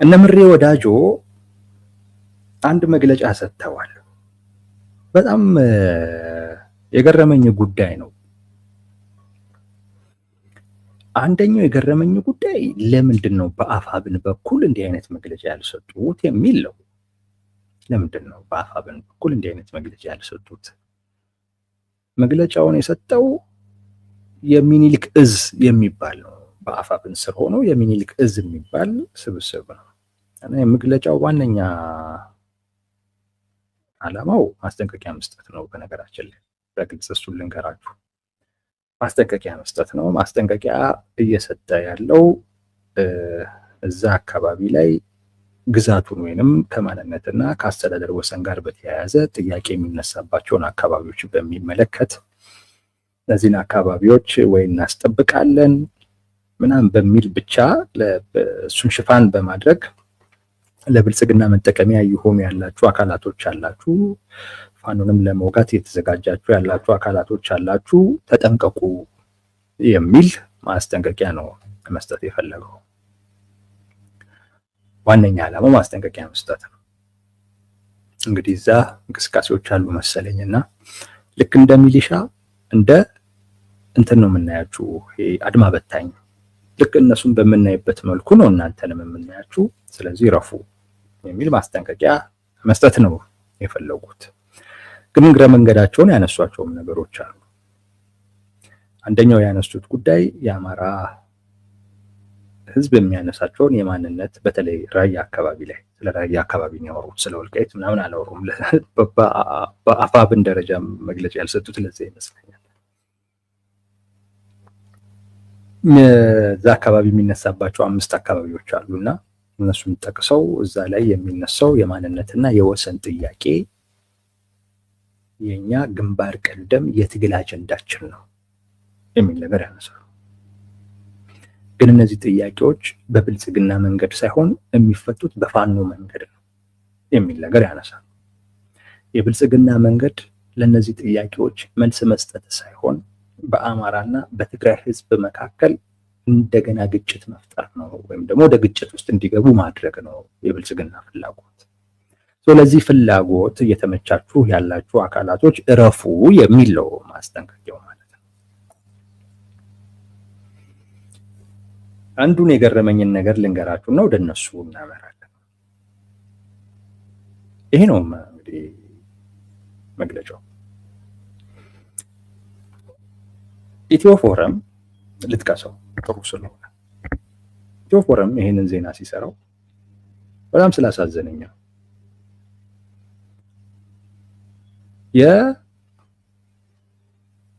እነ ምሬ ወዳጆ አንድ መግለጫ ሰጥተዋል። በጣም የገረመኝ ጉዳይ ነው። አንደኛው የገረመኝ ጉዳይ ለምንድን ነው በአፋብን በኩል እንዲህ አይነት መግለጫ ያልሰጡት የሚል ነው። ለምንድን ነው በአፋብን በኩል እንዲህ አይነት መግለጫ ያልሰጡት? መግለጫውን የሰጠው የሚኒሊክ እዝ የሚባል ነው። በአፋብን ስር ሆኖ የሚኒሊክ እዝ የሚባል ስብስብ ነው እና የመግለጫው ዋነኛ ዓላማው ማስጠንቀቂያ መስጠት ነው። በነገራችን ላይ በግልጽ እሱን ልንገራችሁ፣ ማስጠንቀቂያ መስጠት ነው። ማስጠንቀቂያ እየሰጠ ያለው እዛ አካባቢ ላይ ግዛቱን ወይንም ከማንነትና ከአስተዳደር ወሰን ጋር በተያያዘ ጥያቄ የሚነሳባቸውን አካባቢዎች በሚመለከት እነዚህን አካባቢዎች ወይ እናስጠብቃለን ምናምን በሚል ብቻ እሱን ሽፋን በማድረግ ለብልጽግና መጠቀሚያ እየሆኑ ያላችሁ አካላቶች አላችሁ፣ ፋኖንም ለመውጋት የተዘጋጃችሁ ያላችሁ አካላቶች አላችሁ፣ ተጠንቀቁ የሚል ማስጠንቀቂያ ነው መስጠት የፈለገው። ዋነኛ ዓላማው ማስጠንቀቂያ መስጠት ነው። እንግዲህ እዛ እንቅስቃሴዎች አሉ መሰለኝና ልክ እንደ ሚሊሻ እንደ እንትን ነው የምናያችሁ፣ አድማ በታኝ ልክ እነሱን በምናይበት መልኩ ነው እናንተንም የምናያችሁ። ስለዚህ ረፉ የሚል ማስጠንቀቂያ መስጠት ነው የፈለጉት። ግን እግረ መንገዳቸውን ያነሷቸውም ነገሮች አሉ። አንደኛው ያነሱት ጉዳይ የአማራ ሕዝብ የሚያነሳቸውን የማንነት በተለይ ራያ አካባቢ ላይ ስለ ራያ አካባቢ ነው ያወሩት። ስለ ወልቃይት ምናምን አላወሩም። በአፋብን ደረጃ መግለጫ ያልሰጡት ለዚህ ይመስለኛል። እዛ አካባቢ የሚነሳባቸው 5 አካባቢዎች አሉና እነሱን ጠቅሰው እዛ ላይ የሚነሳው የማንነትና የወሰን ጥያቄ የኛ ግንባር ቀደም የትግል አጀንዳችን ነው የሚል ነገር ያነሳሉ። ግን እነዚህ ጥያቄዎች በብልጽግና መንገድ ሳይሆን የሚፈቱት በፋኖ መንገድ ነው የሚል ነገር ያነሳሉ። የብልጽግና መንገድ ለእነዚህ ጥያቄዎች መልስ መስጠት ሳይሆን በአማራና በትግራይ ህዝብ መካከል እንደገና ግጭት መፍጠር ነው፣ ወይም ደግሞ ወደ ግጭት ውስጥ እንዲገቡ ማድረግ ነው የብልጽግና ፍላጎት። ስለዚህ ፍላጎት እየተመቻችሁ ያላችሁ አካላቶች እረፉ የሚለው ማስጠንቀቂያው ማለት ነው። አንዱን የገረመኝን ነገር ልንገራችሁና ወደ እነሱ እናመራለን። ይሄ ነው እንግዲህ መግለጫው። ኢትዮ ፎረም ልጥቀሰው ጥሩ ስለሆነ ኢትዮ ፎረም ይሄንን ዜና ሲሰራው በጣም ስላሳዘነኝ ነው።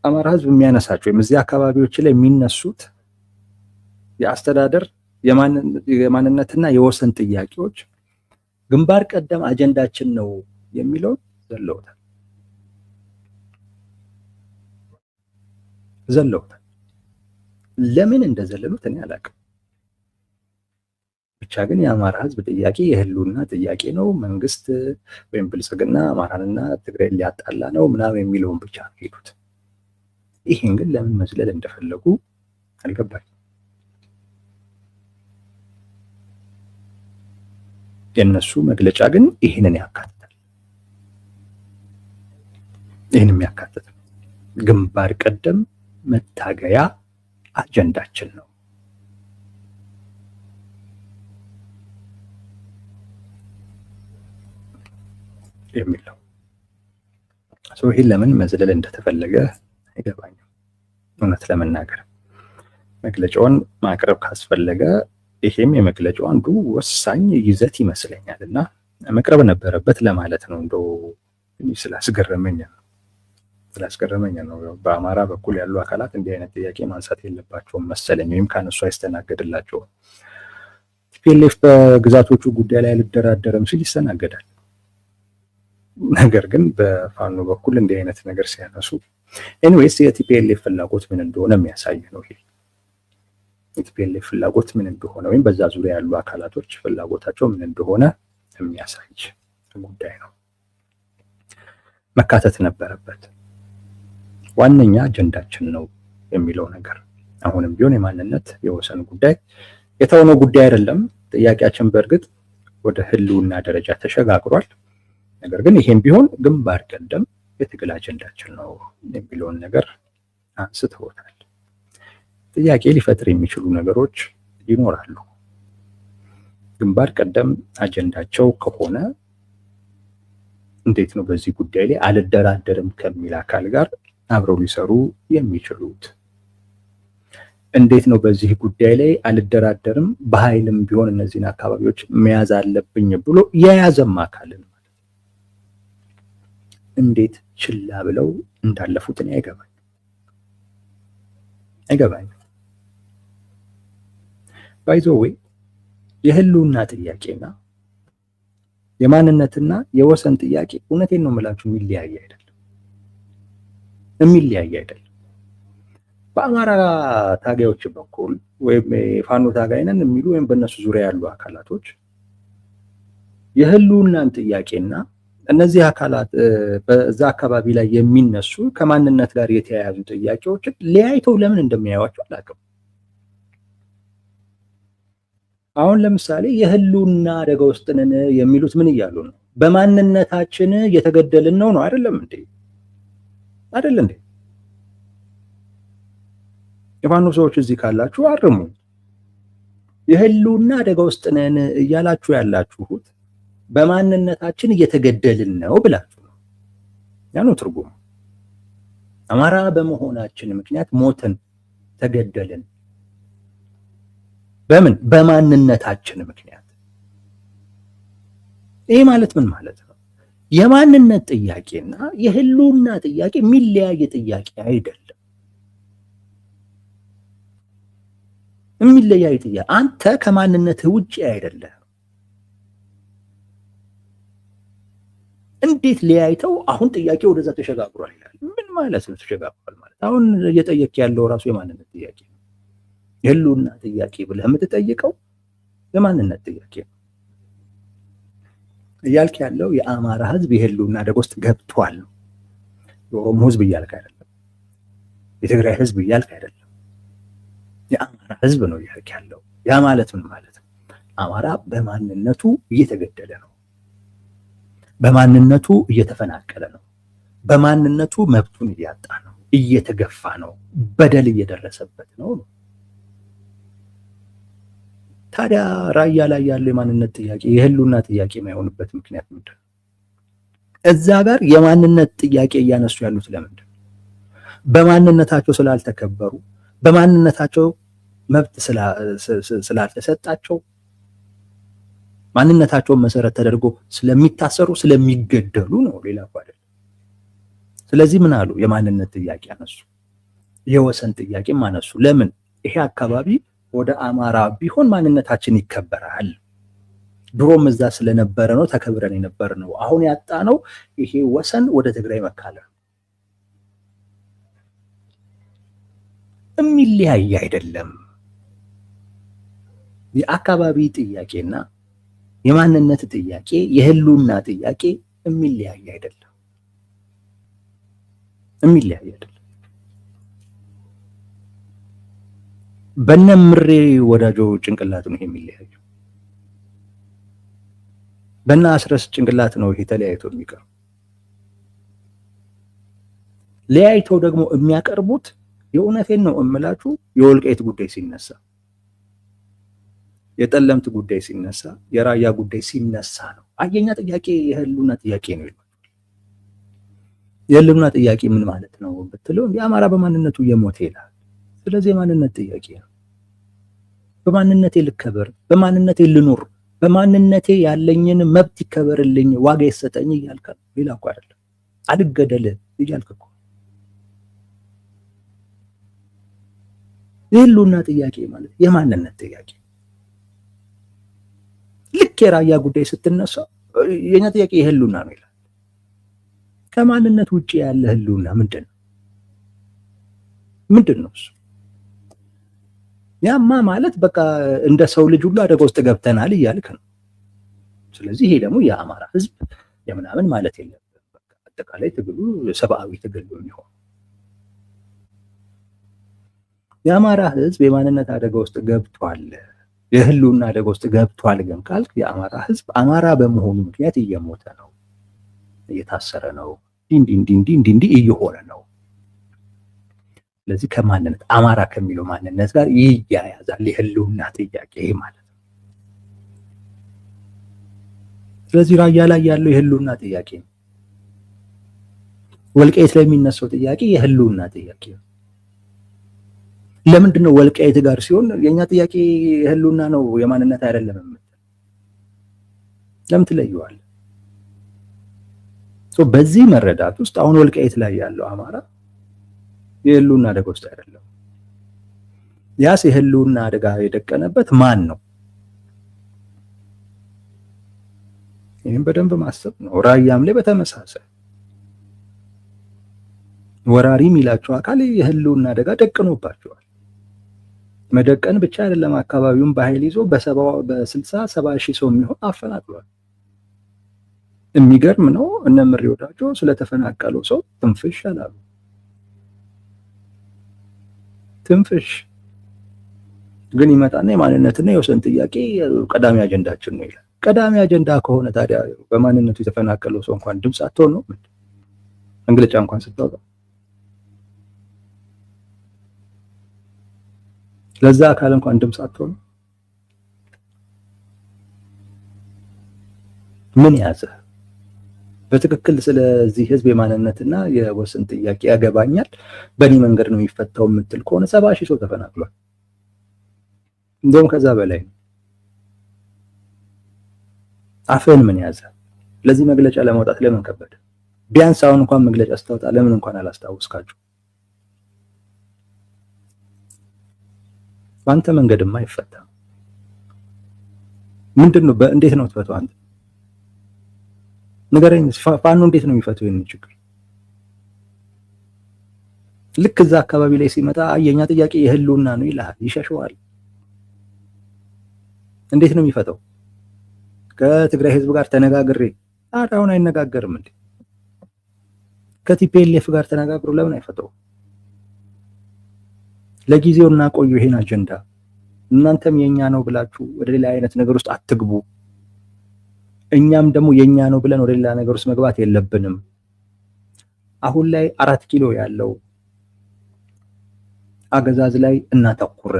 የአማራ ህዝብ የሚያነሳቸው ወይም እዚህ አካባቢዎች ላይ የሚነሱት የአስተዳደር የማንነትና የወሰን ጥያቄዎች ግንባር ቀደም አጀንዳችን ነው የሚለው ዘለውታል። ለምን እንደዘለሉት እኔ አላውቅም። ብቻ ግን የአማራ ህዝብ ጥያቄ የህልውና ጥያቄ ነው፣ መንግስት ወይም ብልጽግና አማራንና ትግራይን ሊያጣላ ነው ምናምን የሚለውን ብቻ ነው ሄዱት። ይሄን ግን ለምን መዝለል እንደፈለጉ አልገባኝም። የእነሱ መግለጫ ግን ይህንን ያካትታል። ይህን የሚያካትት ግንባር ቀደም መታገያ አጀንዳችን ነው የሚለው ሰው ይሄን ለምን መዝለል እንደተፈለገ አይገባኝም። እውነት ለመናገር መግለጫውን ማቅረብ ካስፈለገ ይሄም የመግለጫው አንዱ ወሳኝ ይዘት ይመስለኛል እና መቅረብ ነበረበት ለማለት ነው። እንደው ስላስገረመኝ ነው። በአማራ በኩል ያሉ አካላት እንዲህ አይነት ጥያቄ ማንሳት የለባቸውም መሰለኝ፣ ወይም ካነሱ አይስተናገድላቸውም። ቲፒኤልኤፍ በግዛቶቹ ጉዳይ ላይ አልደራደርም ሲል ይስተናገዳል። ነገር ግን በፋኖ በኩል እንዲህ አይነት ነገር ሲያነሱ ኤኒዌይስ የቲፒኤልኤፍ ፍላጎት ምን እንደሆነ የሚያሳይ ነው። ይሄ የቲፒኤልኤፍ ፍላጎት ምን እንደሆነ ወይም በዛ ዙሪያ ያሉ አካላቶች ፍላጎታቸው ምን እንደሆነ የሚያሳይ ጉዳይ ነው። መካተት ነበረበት። ዋነኛ አጀንዳችን ነው የሚለው ነገር አሁንም ቢሆን የማንነት የወሰን ጉዳይ የተውነው ጉዳይ አይደለም። ጥያቄያችን በእርግጥ ወደ ህልውና ደረጃ ተሸጋግሯል። ነገር ግን ይሄም ቢሆን ግንባር ቀደም የትግል አጀንዳችን ነው የሚለውን ነገር አንስተውታል። ጥያቄ ሊፈጥር የሚችሉ ነገሮች ይኖራሉ። ግንባር ቀደም አጀንዳቸው ከሆነ እንዴት ነው በዚህ ጉዳይ ላይ አልደራደርም ከሚል አካል ጋር አብረው ሊሰሩ የሚችሉት? እንዴት ነው በዚህ ጉዳይ ላይ አልደራደርም በኃይልም ቢሆን እነዚህን አካባቢዎች መያዝ አለብኝ ብሎ የያዘም አካልን ማለት እንዴት ችላ ብለው እንዳለፉት እኔ አይገባኝ። ባይ ዘ ዌይ የህልውና ጥያቄና የማንነትና የወሰን ጥያቄ እውነቴን ነው የምላችሁ የሚለያይ አይደለም። በአማራ ታጋዮች በኩል ወይም የፋኖ ታጋይ ነን የሚሉ ወይም በእነሱ ዙሪያ ያሉ አካላቶች የህልውናን ጥያቄና እነዚህ አካላት በዛ አካባቢ ላይ የሚነሱ ከማንነት ጋር የተያያዙ ጥያቄዎችን ለያይተው ለምን እንደሚያዩዋቸው አላውቅም። አሁን ለምሳሌ የህልውና አደጋ ውስጥ ነን የሚሉት ምን እያሉ ነው? በማንነታችን እየተገደልን ነው አይደለም እንዴ? የፋኖ ሰዎች እዚህ ካላችሁ አርሙ። የህልውና አደጋ ውስጥ ነን እያላችሁ ያላችሁት በማንነታችን እየተገደልን ነው ብላችሁ ነው። ያ ነው ትርጉሙ። አማራ በመሆናችን ምክንያት ሞትን፣ ተገደልን። በምን? በማንነታችን ምክንያት። ይሄ ማለት ምን ማለት ነው? የማንነት ጥያቄና የህልውና ጥያቄ የሚለያይ ጥያቄ አይደለም። የሚለያይ ጥያቄ። አንተ ከማንነትህ ውጪ አይደለም። እንዴት ሊያይተው አሁን ጥያቄ ወደዛ ተሸጋግሯል ይላል? ምን ማለት ነው ተሸጋግሯል ማለት? አሁን እየጠየቅ ያለው ራሱ የማንነት ጥያቄ ነው። የህልውና ጥያቄ ብለህ የምትጠይቀው የማንነት ጥያቄ ነው እያልክ ያለው የአማራ ህዝብ የህልውና አደጋ ውስጥ ገብቷል ነው። የኦሮሞ ህዝብ እያልክ አይደለም። የትግራይ ህዝብ እያልክ አይደለም። የአማራ ህዝብ ነው እያልክ ያለው። ያ ማለት ምን ማለት ነው? አማራ በማንነቱ እየተገደለ ነው። በማንነቱ እየተፈናቀለ ነው። በማንነቱ መብቱን እያጣ ነው። እየተገፋ ነው። በደል እየደረሰበት ነው። ታዲያ ራያ ላይ ያለው የማንነት ጥያቄ የህልውና ጥያቄ የማይሆንበት ምክንያት ምንድን ነው? እዛ ጋር የማንነት ጥያቄ እያነሱ ያሉት ለምንድን ነው? በማንነታቸው ስላልተከበሩ፣ በማንነታቸው መብት ስላልተሰጣቸው፣ ማንነታቸውን መሰረት ተደርጎ ስለሚታሰሩ፣ ስለሚገደሉ ነው። ሌላ እኮ አይደለም። ስለዚህ ምን አሉ? የማንነት ጥያቄ አነሱ። የወሰን ጥያቄም አነሱ። ለምን? ይሄ አካባቢ ወደ አማራ ቢሆን ማንነታችን ይከበራል። ድሮም እዛ ስለነበረ ነው ተከብረን የነበር ነው። አሁን ያጣ ነው ይሄ ወሰን ወደ ትግራይ መካለል። የሚለያይ አይደለም። የአካባቢ ጥያቄና የማንነት ጥያቄ፣ የህልውና ጥያቄ የሚለያይ አይደለም። በነምሬ ወዳጆ ጭንቅላት ነው ይሄ የሚለያየው። በእነ አስረስ ጭንቅላት ነው ይሄ ተለያይቶ የሚቀርቡ። ለያይተው ደግሞ የሚያቀርቡት የእውነቴን ነው እምላችሁ የወልቃይት ጉዳይ ሲነሳ፣ የጠለምት ጉዳይ ሲነሳ፣ የራያ ጉዳይ ሲነሳ ነው። አየኛ ጥያቄ የህልውና ጥያቄ ነው ይላል። የህልውና ጥያቄ ምን ማለት ነው ብትለው የአማራ በማንነቱ እየሞተ ይላል። ስለዚህ የማንነት ጥያቄ ነው። በማንነቴ ልከበር፣ በማንነቴ ልኑር፣ በማንነቴ ያለኝን መብት ይከበርልኝ፣ ዋጋ ይሰጠኝ እያልክ ነው። ሌላ እኮ አይደለም። አልገደል እያልክ እኮ። የህልውና ጥያቄ ማለት የማንነት ጥያቄ። ልክ የራያ ጉዳይ ስትነሳ የኛ ጥያቄ የህልውና ነው ይላል። ከማንነት ውጪ ያለ ህልውና ምንድን ነው እሱ? ያማ ማለት በቃ እንደ ሰው ልጅ ሁሉ አደጋ ውስጥ ገብተናል እያልክ ነው። ስለዚህ ይሄ ደግሞ የአማራ ህዝብ የምናምን ማለት የለብንም። በቃ አጠቃላይ ትግሉ ሰብአዊ ትግል ነው የሚሆነው። የአማራ ህዝብ የማንነት አደጋ ውስጥ ገብቷል የህልውና አደጋ ውስጥ ገብቷል ግን ካልክ የአማራ ህዝብ አማራ በመሆኑ ምክንያት እየሞተ ነው፣ እየታሰረ ነው፣ እንዲህ እየሆነ ነው። ስለዚህ ከማንነት አማራ ከሚለው ማንነት ጋር ይያያዛል የህልውና ጥያቄ ማለት ነው። ስለዚህ ራያ ላይ ያለው የህልውና ጥያቄ ነው። ወልቃይት ላይ የሚነሳው ጥያቄ የህልውና ጥያቄ ነው። ለምንድን ነው ወልቃይት ጋር ሲሆን የኛ ጥያቄ የህልውና ነው የማንነት አይደለም የምትል? ለምን ትለየዋለህ? በዚህ መረዳት ውስጥ አሁን ወልቃይት ላይ ያለው አማራ የህልውና አደጋ ውስጥ አይደለም። ያስ የህልውና አደጋ የደቀነበት ማን ነው? ይህም በደንብ ማሰብ ነው። ራያም ላይ በተመሳሳይ ወራሪ የሚላቸው አካል የህልውና አደጋ ደቅኖባቸዋል። መደቀን ብቻ አይደለም፣ አካባቢውን በኃይል ይዞ በ60-70 ሺህ ሰው የሚሆን አፈናቅሏል። የሚገርም ነው። እነ ምሬ ወዳጆ ስለተፈናቀለው ሰው ትንፍሽ አላሉ። ትንፍሽ ግን ይመጣና የማንነትና የወሰን ጥያቄ ቀዳሚ አጀንዳችን ነው ይላል። ቀዳሚ አጀንዳ ከሆነ ታዲያ በማንነቱ የተፈናቀለው ሰው እንኳን ድምፅ አትሆን ነው? መግለጫ እንኳን ስታወጣ ለዛ አካል እንኳን ድምፅ አትሆን? ምን ያዘ? በትክክል ስለዚህ ህዝብ የማንነትና የወሰን ጥያቄ ያገባኛል፣ በእኔ መንገድ ነው የሚፈታው የምትል ከሆነ 70 ሺህ ሰው ተፈናቅሏል። እንደውም ከዛ በላይ ነው። አፍህን ምን ያዘ? ለዚህ መግለጫ ለማውጣት ለምን ከበደ? ቢያንስ አሁን እንኳን መግለጫ ስታወጣ ለምን እንኳን አላስታውስካችሁ? በአንተ መንገድማ አይፈታም። ምንድነው? እንዴት ነው ትፈታው? አንተ ንገረኝ። ፋኖ እንዴት ነው የሚፈታው ይሄን ችግር? ልክ እዛ አካባቢ ላይ ሲመጣ የኛ ጥያቄ የህልውና ነው ይልሃል፣ ይሸሸዋል። እንዴት ነው የሚፈታው? ከትግራይ ህዝብ ጋር ተነጋግሬ አሁን አይነጋገርም እንዴ? ከቲፒኤልኤፍ ጋር ተነጋግሮ ለምን አይፈታው? ለጊዜው እናቆዩ ይሄን አጀንዳ። እናንተም የኛ ነው ብላችሁ ወደ ሌላ አይነት ነገር ውስጥ አትግቡ። እኛም ደግሞ የኛ ነው ብለን ወደ ሌላ ነገር ውስጥ መግባት የለብንም። አሁን ላይ 4 ኪሎ ያለው አገዛዝ ላይ እናተኩረ።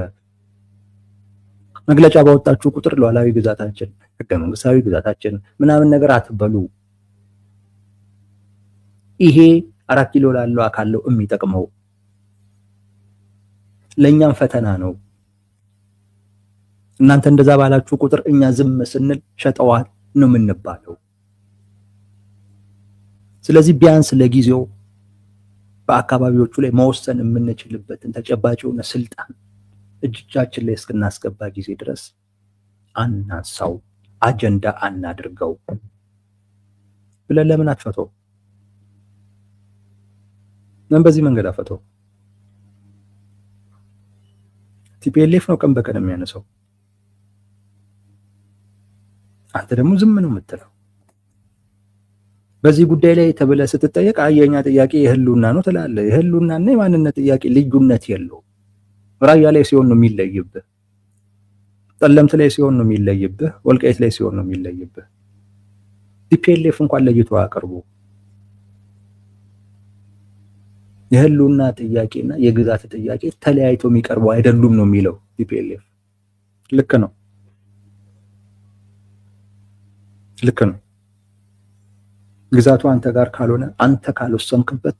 መግለጫ ባወጣችሁ ቁጥር ሉዓላዊ ግዛታችን፣ ህገ መንግስታዊ ግዛታችን ምናምን ነገር አትበሉ። ይሄ 4 ኪሎ ላለው አካል ነው የሚጠቅመው። ለኛም ፈተና ነው። እናንተ እንደዛ ባላችሁ ቁጥር እኛ ዝም ስንል ሸጠዋል ነው የምንባለው። ስለዚህ ቢያንስ ለጊዜው በአካባቢዎቹ ላይ መወሰን የምንችልበትን ተጨባጭ የሆነ ስልጣን እጃችን ላይ እስክናስገባ ጊዜ ድረስ አናንሳው፣ አጀንዳ አናድርገው ብለን ለምን አትፈተው? ምን በዚህ መንገድ አፈተው? ቲፒኤልኤፍ ነው ቀን በቀን የሚያነሳው። አንተ ደግሞ ዝም ነው የምትለው። በዚህ ጉዳይ ላይ ተብለህ ስትጠየቅ የኛ ጥያቄ የህልውና ነው ትላለህ። የህልውናና የማንነት ጥያቄ ልዩነት የለውም። ራያ ላይ ሲሆን ነው የሚለይብህ፣ ጠለምት ላይ ሲሆን ነው የሚለይብህ፣ ወልቃይት ላይ ሲሆን ነው የሚለይብህ። ቲፒኤልኤፍ እንኳን ለይቶ አቅርቡ። የህልውና ጥያቄና የግዛት ጥያቄ ተለያይቶ የሚቀርቡ አይደሉም ነው የሚለው ቲፒኤልኤፍ። ልክ ነው፣ ልክ ነው። ግዛቱ አንተ ጋር ካልሆነ፣ አንተ ካልወሰንክበት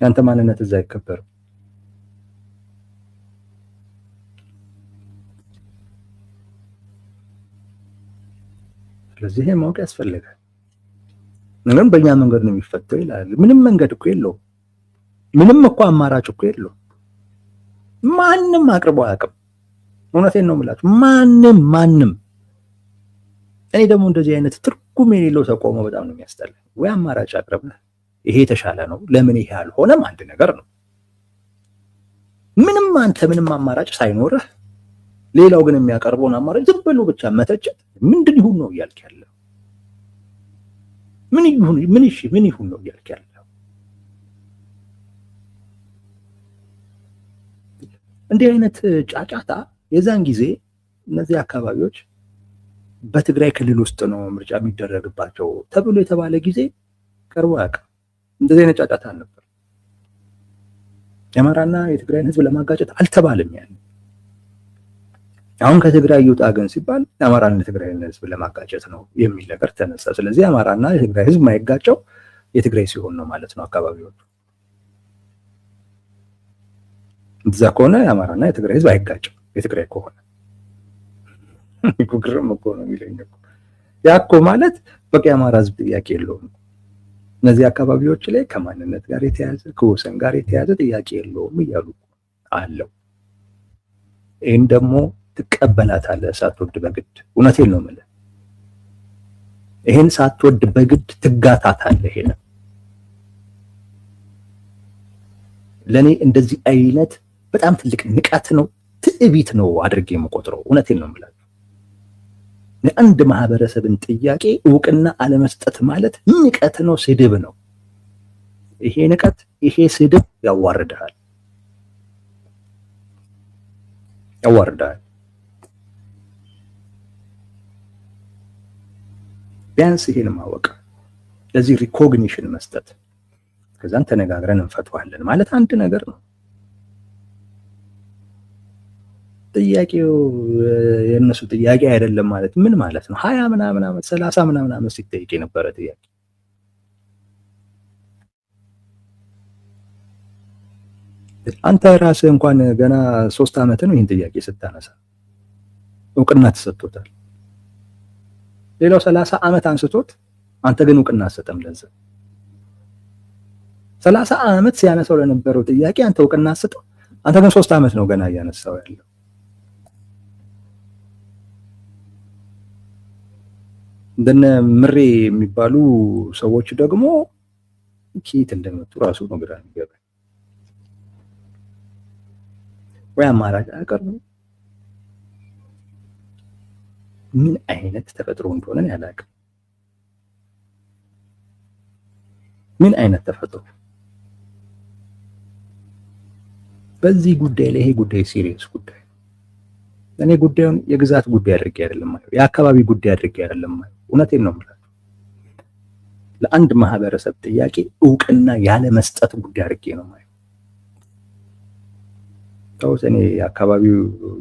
ያንተ ማንነት እዛ አይከበርም። ስለዚህ ይሄ ማወቅ ያስፈልጋል። ምንም በእኛ መንገድ ነው የሚፈተው ይላል። ምንም መንገድ እኮ የለውም። ምንም እኮ አማራጭ እኮ የለውም። ማንም አቅርቦ አያውቅም። እውነቴን ነው የምላችሁ፣ ማንም። እኔ ደግሞ እንደዚህ አይነት ትርጉም የሌለው ተቆሞ በጣም ነው የሚያስጠላኝ። ወይ አማራጭ አቅርበህ ይሄ የተሻለ ነው፣ ለምን ይሄ አልሆነም? አንድ ነገር ነው። አንተ ምንም አማራጭ ሳይኖርህ ሌላው ግን የሚያቀርበውን አማራጭ ዝም ብሎ ብቻ መተቸት ምንድን ይሁን ነው እያልክ ያለው? ምን ይሁን ነው እያልክ ያለው? እንዲህ አይነት ጫጫታ የዛን ጊዜ እነዚህ አካባቢዎች በትግራይ ክልል ውስጥ ነው ምርጫ የሚደረግባቸው ተብሎ የተባለ ጊዜ ቀርቦ አያውቅም። እንደዚህ አይነት ጫጫታ አልነበር። የአማራና የትግራይን ህዝብ ለማጋጨት አልተባለም። ያን አሁን ከትግራይ ይውጣ ግን ሲባል የአማራና የትግራይን ህዝብ ለማጋጨት ነው የሚል ነገር ተነሳ። ስለዚህ የአማራና የትግራይ ህዝብ ማይጋጨው የትግራይ ሲሆን ነው ማለት ነው አካባቢዎቹ። እዛ ከሆነ የአማራና የትግራይ ህዝብ አይጋጭም። የትግራይ ከሆነ ግርም እኮ ነው የሚለኝ እኮ። ያ እኮ ማለት በቃ የአማራ ህዝብ ጥያቄ የለውም። እነዚህ አካባቢዎች ላይ ከማንነት ጋር የተያዘ ከወሰን ጋር የተያዘ ጥያቄ የለውም እያሉ አለው። ይህን ደግሞ ትቀበላታለህ ሳትወድ በግድ። እውነቴን ነው የምልህ። ይህን ሳትወድ በግድ ትጋታታለህ። ይሄን ለኔ እንደዚህ አይነት በጣም ትልቅ ንቀት ነው፣ ትዕቢት ነው አድርጌ የምቆጥረው። እውነቴን ነው የምላችሁ። የአንድ ማህበረሰብን ጥያቄ እውቅና አለመስጠት ማለት ንቀት ነው፣ ስድብ ነው። ይሄ ንቀት፣ ይሄ ስድብ ያዋርድሃል፣ ያዋርድሃል። ቢያንስ ይሄን ማወቅ፣ ለዚህ ሪኮግኒሽን መስጠት፣ ከዛን ተነጋግረን እንፈቷለን ማለት አንድ ነገር ነው። ጥያቄው የነሱ ጥያቄ አይደለም ማለት ምን ማለት ነው? 20 ምናምን ዓመት 30 ምናምን ዓመት ሲጠይቅ የነበረ ጥያቄ አንተ ራስህ እንኳን ገና 3 ዓመት ነው ይህን ጥያቄ ስታነሳ እውቅና ተሰጥቶታል። ሌላው 30 ዓመት አንስቶት አንተ ግን እውቅና አትሰጥም። ለዛ 30 ዓመት ሲያነሳው ለነበረው ጥያቄ አንተ እውቅና አትሰጥም። አንተ ግን 3 ዓመት ነው ገና እያነሳው ያለው። እንደነ ምሬ የሚባሉ ሰዎች ደግሞ ኪት እንደመጡ ራሱ ነው ግራ የሚገባኝ። ወይ አማራጭ አቀርቡ። ምን አይነት ተፈጥሮ እንደሆነ ያላቅም። ምን አይነት ተፈጥሮ በዚህ ጉዳይ ላይ። ይሄ ጉዳይ ሲሪየስ ጉዳይ። እኔ ጉዳዩን የግዛት ጉዳይ አድርጌ አይደለም ማለት፣ የአካባቢ ጉዳይ አድርጌ አይደለም ማለት። እውነቴን ነው የምላችሁ። ለአንድ ማህበረሰብ ጥያቄ እውቅና ያለ መስጠት ጉዳይ አድርጌ ነው ማለት። ታውስ እኔ አካባቢው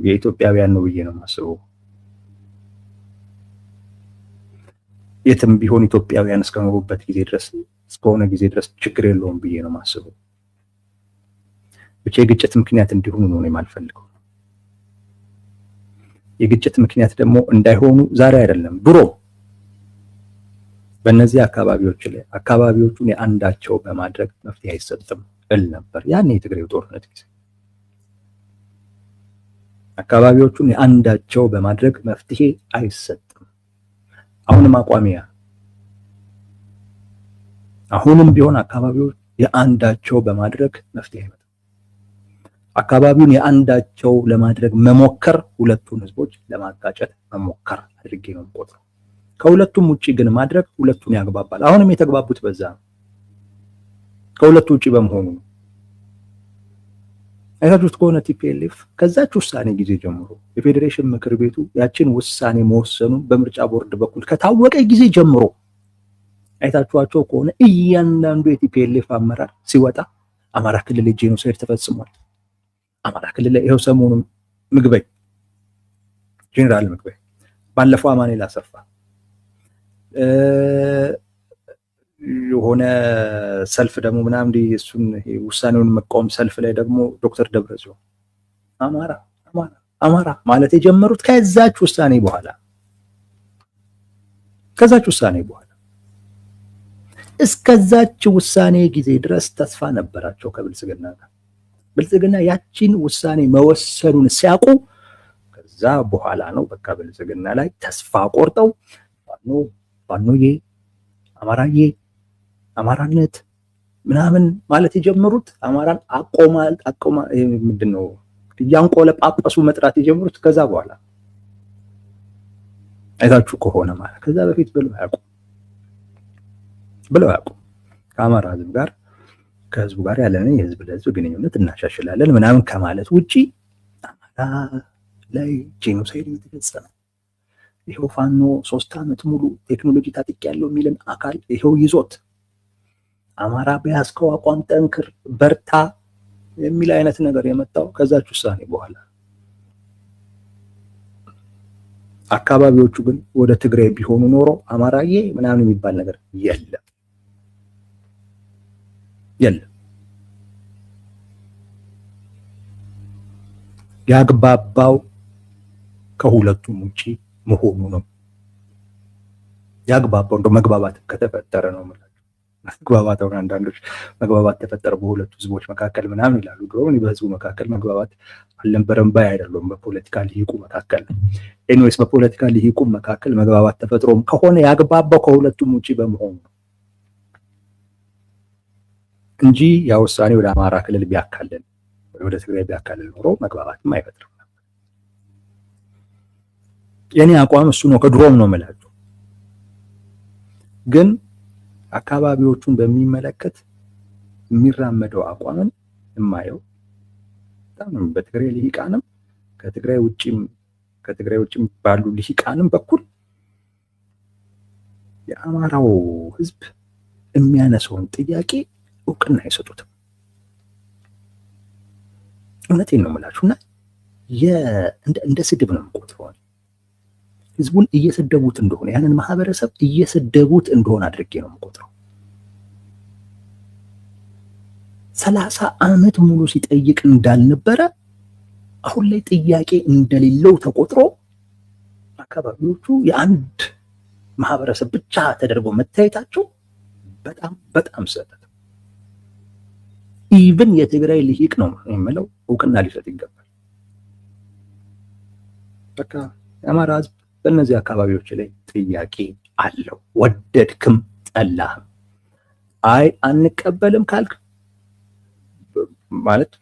የኢትዮጵያውያን ነው ብዬ ነው የማስበው። የትም ቢሆን ኢትዮጵያውያን እስከኖሩበት ጊዜ ድረስ እስከሆነ ጊዜ ድረስ ችግር የለውም ብዬ ነው የማስበው። ብቻ የግጭት ምክንያት እንዲሆኑ ነው የማልፈልገው። የግጭት ምክንያት ደግሞ እንዳይሆኑ ዛሬ አይደለም ድሮ በእነዚህ አካባቢዎች ላይ አካባቢዎቹን የአንዳቸው በማድረግ መፍትሄ አይሰጥም እል ነበር። ያኔ የትግራይ ጦርነት ጊዜ አካባቢዎቹን የአንዳቸው በማድረግ መፍትሄ አይሰጥም። አሁንም አቋሚያ አሁንም ቢሆን አካባቢዎች የአንዳቸው በማድረግ መፍትሄ አይመጣም። አካባቢውን የአንዳቸው ለማድረግ መሞከር ሁለቱን ህዝቦች ለማጋጨት መሞከር አድርጌ ነው የምቆጥረው። ከሁለቱም ውጪ ግን ማድረግ ሁለቱን ያግባባል። አሁንም የተግባቡት በዛ ነው፣ ከሁለቱ ውጪ በመሆኑ ነው። አይታችሁት ከሆነ ቲፒኤልኤፍ ከዛች ውሳኔ ጊዜ ጀምሮ የፌዴሬሽን ምክር ቤቱ ያችን ውሳኔ መወሰኑን በምርጫ ቦርድ በኩል ከታወቀ ጊዜ ጀምሮ አይታችኋቸው ከሆነ እያንዳንዱ የቲፒኤልኤፍ አመራር ሲወጣ አማራ ክልል ጄኖሳይድ ተፈጽሟል፣ አማራ ክልል ላይ ይኸው ሰሞኑን ምግበይ ጄኔራል ምግበይ፣ ባለፈው አማኑኤል አሰፋ፣ የሆነ ሰልፍ ደግሞ ምናምን እሱን ውሳኔውን መቃወም ሰልፍ ላይ ደግሞ ዶክተር ደብረጽዮን አማራ አማራ አማራ ማለት የጀመሩት ከዛች ውሳኔ በኋላ እስከዛች ውሳኔ ጊዜ ድረስ ተስፋ ነበራቸው ከብልጽግና ጋር። ብልጽግና ያቺን ውሳኔ መወሰኑን ሲያውቁ ከዛ በኋላ ነው በቃ ብልጽግና ላይ ተስፋ ቆርጠው ባኖዬ አማራዬ አማራነት ምናምን ማለት የጀመሩት አማራን አቆማ ምንድነው እያንቆለጳጳሱ መጥራት የጀመሩት ከዛ በኋላ አይታችሁ ከሆነ ማለት ከዛ በፊት ብለው አያውቁም። ከአማራ ህዝብ ጋር ከህዝቡ ጋር ያለን የህዝብ ለህዝብ ግንኙነት እናሻሽላለን ምናምን ከማለት ውጪ አማራ ላይ ጄኖሳይድ እየተፈጸመ ይሄው ፋኖ 3 ዓመት ሙሉ ቴክኖሎጂ ታጥቅ ያለው የሚልን አካል ይሄው ይዞት አማራ በያዝከው አቋም ጠንክር በርታ የሚል አይነት ነገር የመጣው ከዛች ውሳኔ በኋላ። አካባቢዎቹ ግን ወደ ትግራይ ቢሆኑ ኖሮ አማራዬ ምናምን የሚባል ነገር የለም። ያግባባው ከሁለቱም ውጪ መሆኑ ነው። ያግባባው እንደው መግባባት ከተፈጠረ ነው ማለት ነው። መግባባት አንዳንዶች መግባባት ተፈጠረ በሁለቱ ህዝቦች መካከል ምናምን ይላሉ። ድሮ በህዝቡ መካከል መግባባት አልነበረም ባይ አይደለም፣ በፖለቲካ ልሂቁ መካከል። ኤኒዌይስ በፖለቲካ ልሂቁ መካከል መግባባት ተፈጥሮም ከሆነ ያግባባው ከሁለቱም ውጪ በመሆኑ ነው እንጂ ያ ውሳኔ ወደ አማራ ክልል ቢያካልል ወደ ትግራይ ቢያካልል ኖሮ መግባባትም አይፈጥርም ነበር። የኔ አቋም እሱ ነው፣ ከድሮም ነው የምላችሁ። ግን አካባቢዎቹን በሚመለከት የሚራመደው አቋምን የማየው በጣም በትግራይ ልሂቃንም ከትግራይ ውጭም ባሉ ልሂቃንም በኩል የአማራው ህዝብ የሚያነሳውን ጥያቄ እውቅና አይሰጡትም። እውነቴን ነው የምላችሁና እንደ ስድብ ነው የምቆጥረው። ህዝቡን እየሰደቡት እንደሆነ ያንን ማህበረሰብ እየሰደቡት እንደሆነ አድርጌ ነው የምቆጥረው። 30 ዓመት ሙሉ ሲጠይቅ እንዳልነበረ አሁን ላይ ጥያቄ እንደሌለው ተቆጥሮ አካባቢዎቹ የአንድ ማህበረሰብ ብቻ ተደርገው መታየታቸው በጣም በጣም ስህተት። ኢቭን የትግራይ ልሂቅ ነው የምለው እውቅና ሊሰጥ ይገባል። በቃ የአማራ ህዝብ በእነዚህ አካባቢዎች ላይ ጥያቄ አለው፣ ወደድክም ጠላህም። አይ አንቀበልም ካልክ ማለት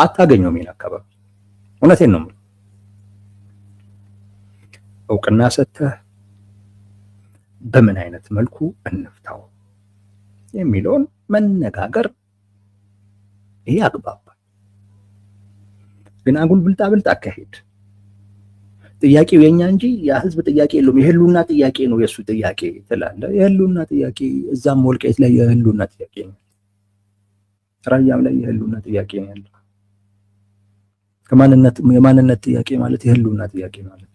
አታገኘውም ይሄን አካባቢ። እውነቴን ነው። እውቅና ሰጥተህ በምን አይነት መልኩ እንፍታው የሚለውን መነጋገር ይሄ ያግባባል። ግን አጉል ብልጣብልጥ አካሄድ ጥያቄው የኛ እንጂ ያ ህዝብ ጥያቄ የለውም፣ የህልውና ጥያቄ ነው የሱ ጥያቄ ትላለህ። የህልውና ጥያቄ እዛም ወልቃይት ላይ የህልውና ጥያቄ ነው፣ ራያም ላይ የህልውና ጥያቄ ነው ያለው። የማንነት ጥያቄ ማለት የህልውና ጥያቄ ማለት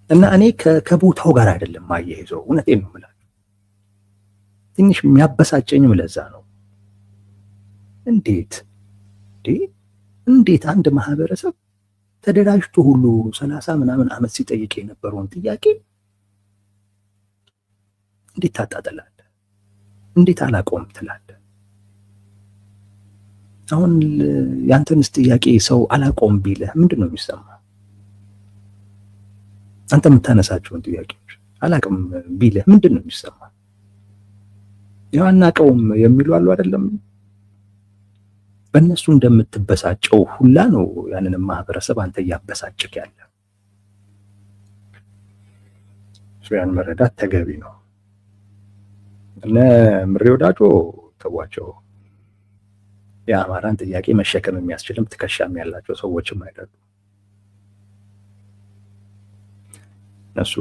እና እኔ ከቦታው ጋር አይደለም ማያይዘው። እውነቴን ነው የምላችሁ። ትንሽ የሚያበሳጨኝም ለዛ ነው። እንዴት አንድ ማህበረሰብ ተደራጅቶ ሁሉ 30 ምናምን ዓመት ሲጠይቅ የነበረውን ጥያቄ እንዴት ታጣጥላለህ? እንዴት አላቆም ትላለህ? አሁን ያንተንስ ጥያቄ ሰው አላቆም ቢልህ ምንድን ነው የሚሰማ? አንተ የምታነሳቸውን ጥያቄዎች አላቅም ቢልህ ምንድን ነው የሚሰማ? ያው አናቀውም የሚሉ አሉ አይደለም? በእነሱ እንደምትበሳጨው ሁላ ነው ያንንም ማህበረሰብ አንተ እያበሳጭክ ያለ። ያን መረዳት ተገቢ ነው። እነ ምሬ ወዳጆ ተዋቸው። የአማራን ጥያቄ መሸከም የሚያስችልም ትከሻም ያላቸው ሰዎችም አይደሉም። እነሱ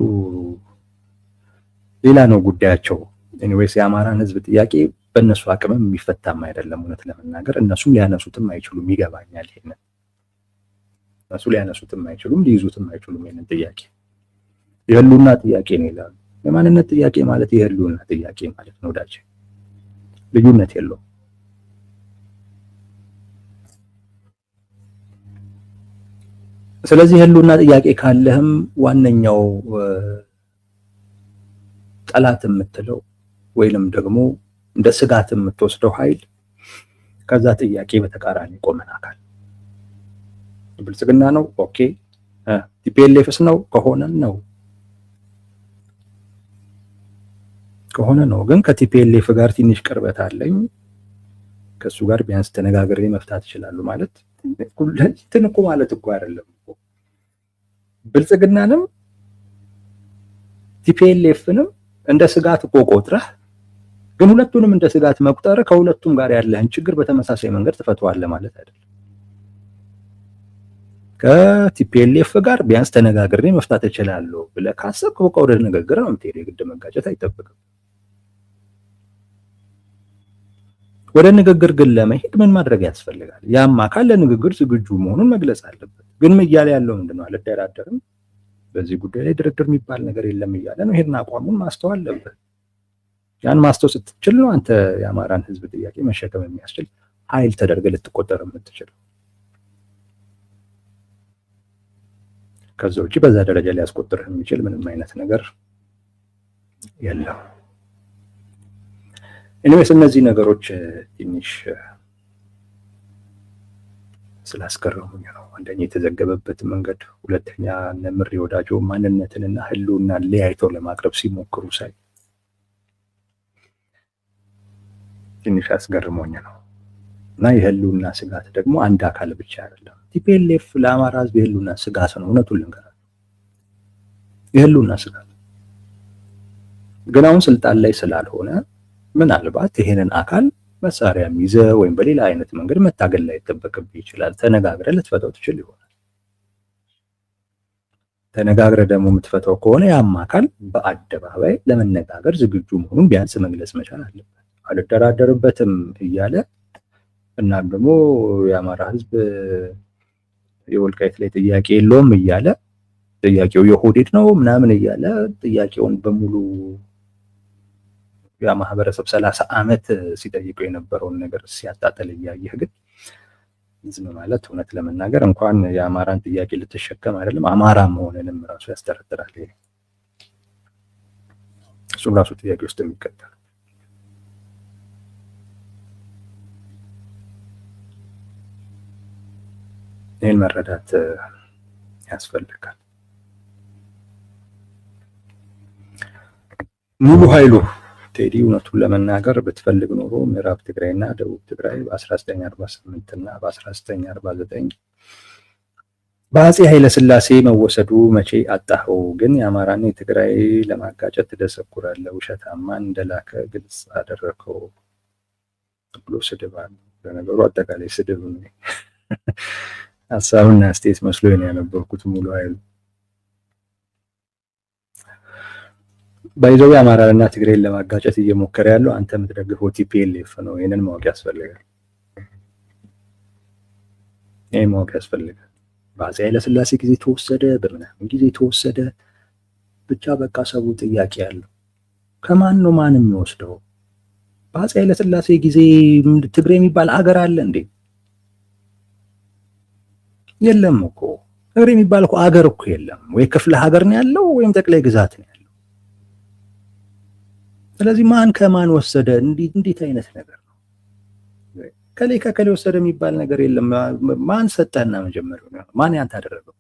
ሌላ ነው ጉዳያቸው። ኤኒዌይስ የአማራን ህዝብ ጥያቄ በእነሱ አቅምም የሚፈታም አይደለም። እውነት ለመናገር እነሱም ሊያነሱትም አይችሉም። ይገባኛል። ይሄንን እነሱ ሊያነሱትም አይችሉም፣ ሊይዙትም አይችሉም። ይሄንን ጥያቄ የህልውና ጥያቄ ነው ይላሉ። የማንነት ጥያቄ ማለት የህልውና ጥያቄ ማለት ነው ወዳጅ፣ ልዩነት የለውም። ስለዚህ የህልውና ጥያቄ ካለህም ዋነኛው ጠላት የምትለው ወይንም ደግሞ እንደ ስጋት የምትወስደው ኃይል ከዛ ጥያቄ በተቃራኒ ቆመን አካል ብልጽግና ነው። ኦኬ ቲፒኤልኤፍስ ነው ከሆነ ነው። ግን ከቲፒኤልኤፍ ጋር ትንሽ ቅርበት አለኝ፣ ከሱ ጋር ቢያንስ ተነጋግሬ መፍታት ይችላሉ ማለት ትንቁ ማለት እኮ አይደለም። ብልጽግናንም ቲፒኤልኤፍንም እንደ ስጋት እኮ ቆጥረህ ግን ሁለቱንም እንደ ስጋት መቁጠር ከሁለቱም ጋር ያለህን ችግር በተመሳሳይ መንገድ ትፈተዋለህ ማለት አይደለም። ከቲፒኤልኤፍ ጋር ቢያንስ ተነጋግሬ መፍታት እችላለሁ ብለህ ካሰብክ በቃ ወደ ንግግር ነው የምትሄደው። የግድ መጋጨት አይጠበቅም። ወደ ንግግር ግን ለመሄድ ምን ማድረግ ያስፈልጋል? ያም አካል ለንግግር ዝግጁ መሆኑን መግለጽ አለበት። ግን እያለ ያለው ምንድነው? አልደራደርም፣ በዚህ ጉዳይ ላይ ድርድር የሚባል ነገር የለም እያለ ነው። ይሄን አቋሙን ማስተው አለበት። ያን ማስተው ስትችል ነው አንተ የአማራን ህዝብ ጥያቄ መሸከም የሚያስችል ኃይል ተደርገህ ልትቆጠር የምትችለው። ከዛ ውጪ በዛ ደረጃ ሊያስቆጥርህ የሚችል ምንም አይነት ነገር የለም። እኔስ እነዚህ ነገሮች ትንሽ ስላስገረሙኝ ነው። አንደኛ የተዘገበበት መንገድ፣ ሁለተኛ እነ ምሬ ወዳጆ ማንነትንና ህልውናን ለያይተው ለማቅረብ ሲሞክሩ ሳይ ትንሽ አስገርሞኝ ነው። እና የህልውና ስጋት ደግሞ አንድ አካል ብቻ አይደለም። ቲፒኤልኤፍ ለአማራ ህዝብ የህልውና ስጋት ነው። እውነቱን ልንገራችሁ፣ የህልውና ስጋት ግን አሁን ስልጣን ላይ ስላልሆነ ምናልባት ይሄንን አካል መሳሪያም ይዘህ ወይም በሌላ አይነት መንገድ መታገል ላይ ይጠበቅብህ ይችላል። ተነጋግረህ ልትፈታው ትችል ይሆናል። ተነጋግረህ ደግሞ የምትፈታው ከሆነ ያም አካል በአደባባይ ለመነጋገር ዝግጁ መሆኑን ቢያንስ መግለጽ መቻል አለበት። አልደራደርበትም እያለ እና ደግሞ የአማራ ህዝብ የወልቃይት ላይ ጥያቄ የለውም እያለ ጥያቄው የሆዴድ ነው ምናምን እያለ ጥያቄውን በሙሉ ያ ማህበረሰብ 30 ዓመት ሲጠይቀው የነበረውን ነገር ሲያጣጥል እያየህ ግን ዝም ማለት እውነት ለመናገር እንኳን የአማራን ጥያቄ ልትሸከም አይደለም አማራ መሆንንም ራሱ ያስጠረጥራል። እሱም ራሱ ጥያቄ ውስጥ የሚከተል ይህን መረዳት ያስፈልጋል። ሙሉ ኃይሉ ቴዲ እውነቱን ለመናገር ብትፈልግ ኖሮ ምዕራብ ትግራይ እና ደቡብ ትግራይ በ1948 እና በ1949 በአፄ ኃይለስላሴ መወሰዱ መቼ አጣኸው? ግን የአማራና የትግራይ ለማጋጨት ትደሰኩራለህ። ውሸታማ እንደላከ ግልጽ አደረከው ብሎ ስድብ አለ። ለነገሩ አጠቃላይ ስድብ ነው። ሀሳብና አስተያየት መስሎኝ ነው ያነበብኩት። ሙሉ ኃይሉ ባይዘው አማራና ትግራይን ለማጋጨት እየሞከረ ያለው አንተ የምትደግፈው ቲፒኤልኤፍ ነው። ይሄንን ማወቅ ያስፈልጋል። ይሄን ማወቅ ያስፈልጋል። በአፄ ኃይለስላሴ ጊዜ ተወሰደ፣ በምናምን ጊዜ ተወሰደ፣ ብቻ በቃ ሰው ጥያቄ ያለው ከማን ነው ማን የሚወስደው? በአፄ ኃይለስላሴ ጊዜ ትግራይ የሚባል አገር አለ እንዴ? የለም እኮ። ትግራይ የሚባል እኮ አገር እኮ የለም። ወይ ክፍለ ሀገር ነው ያለው ወይም ጠቅላይ ግዛት ነው ያለው። ስለዚህ ማን ከማን ወሰደ? እንዴት አይነት ነገር ነው? ከሌ ከከሌ ወሰደ የሚባል ነገር የለም። ማን ሰጠና መጀመሪያው ነው? ማን ያንተ አደረገው?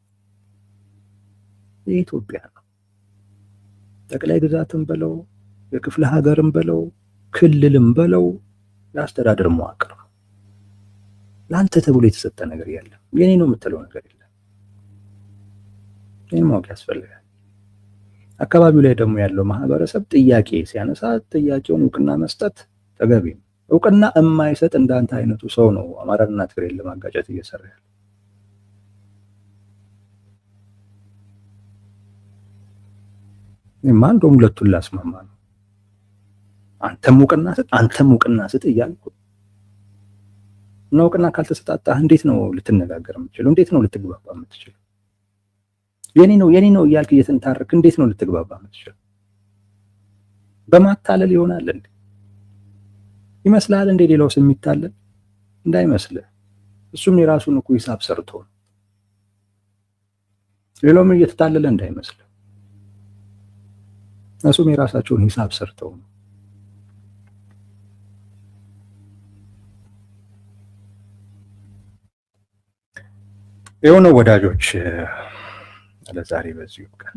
የኢትዮጵያ ነው። ጠቅላይ ግዛትም በለው የክፍለ ሀገርም በለው ክልልም በለው የአስተዳደር መዋቅር ነው። ለአንተ ተብሎ የተሰጠ ነገር የለም። የኔ ነው የምትለው ነገር የለም። ይህን ማወቅ ያስፈልጋል። አካባቢው ላይ ደግሞ ያለው ማህበረሰብ ጥያቄ ሲያነሳ ጥያቄውን እውቅና መስጠት ተገቢ ነው። እውቅና የማይሰጥ እንዳንተ አይነቱ ሰው ነው አማራና ትግሬን ለማጋጨት እየሰራ ያለው። ማን እንደውም ሁለቱን ላስማማ ነው። አንተም እውቅና ስጥ እያልኩ እና እውቅና ካልተሰጣጣህ እንዴት ነው ልትነጋገር የምትችለው? እንዴት ነው ልትግባባ የምትችለው? የኔ ነው እያልክ እየተንታረክ እንዴት ነው ልትግባባ የምትችለው? በማታለል ይሆናል እንዴ? ይመስላል እንዴ ሌላው ስም የሚታለል እንዳይመስልህ። እሱም የራሱን እኮ ሂሳብ ሰርቶ ነው። ሌላውም እየተታለለ እንዳይመስልህ። እሱም የራሳቸውን ሂሳብ ሰርተው ነው። የሆነ ወዳጆች ለዛሬ በዚሁ ቀን